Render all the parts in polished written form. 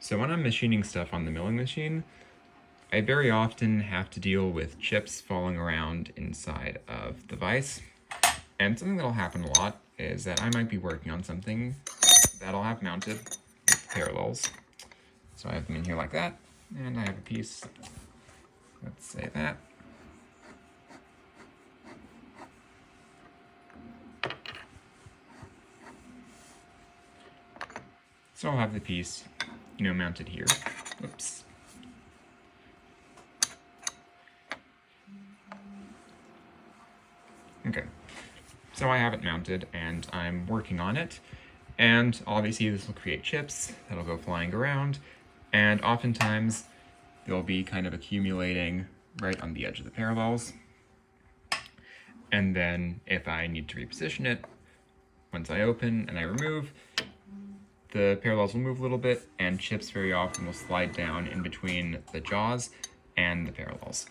So when I'm machining stuff on the milling machine, I very often have to deal with chips falling around inside of the vise. And something that'll happen a lot is that I might be working on something that I'll have mounted with parallels. So I have them in here like that, and I have a piece, let's say that. So I'll have the piece, mounted here. Oops. Okay, so I have it mounted and I'm working on it, and obviously this will create chips that'll go flying around, and oftentimes they'll be kind of accumulating right on the edge of the parallels. And then if I need to reposition it, once I open and I remove, the parallels will move a little bit, and chips very often will slide down in between the jaws and the parallels.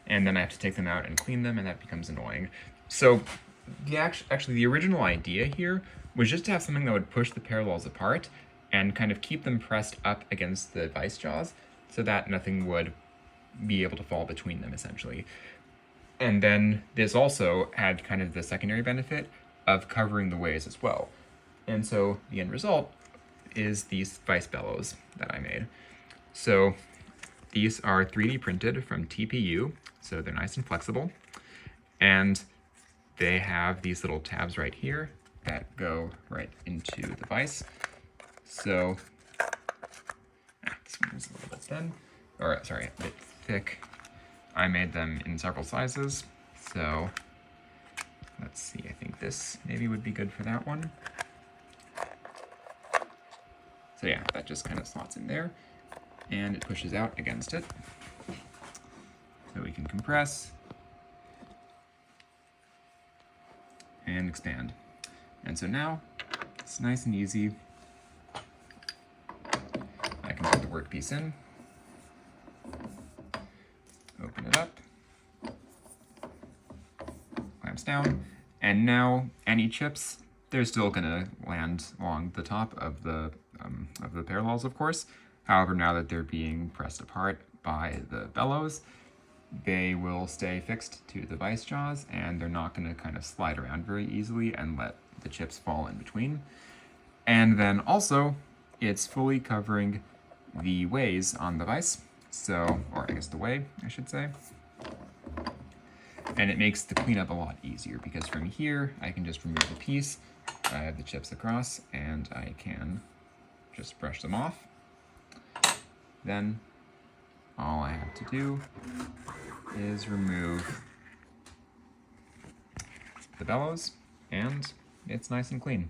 And then I have to take them out and clean them, and that becomes annoying. So actually the original idea here was just to have something that would push the parallels apart and kind of keep them pressed up against the vise jaws so that nothing would be able to fall between them, essentially. And then this also had kind of the secondary benefit of covering the ways as well. And so the end result is these vise bellows that I made. So these are 3D printed from TPU, so they're nice and flexible. And they have these little tabs right here that go right into the vise. So, this one's a little bit thin, or sorry, a bit thick. I made them in several sizes, so let's see, I think this maybe would be good for that one. So yeah, that just kind of slots in there, and it pushes out against it. So we can compress and expand. And so now, it's nice and easy. I can put the workpiece in, open it up, clamps down, and now any chips, they're still gonna land along the top of the parallels, of course. However, now that they're being pressed apart by the bellows, they will stay fixed to the vise jaws, and they're not going to kind of slide around very easily and let the chips fall in between. And then also, it's fully covering the ways on the vise, so, or I guess the way, I should say. And it makes the cleanup a lot easier, because from here, I can just remove the piece, I have the chips across, and I can just brush them off. Then all I have to do is remove the bellows, and it's nice and clean.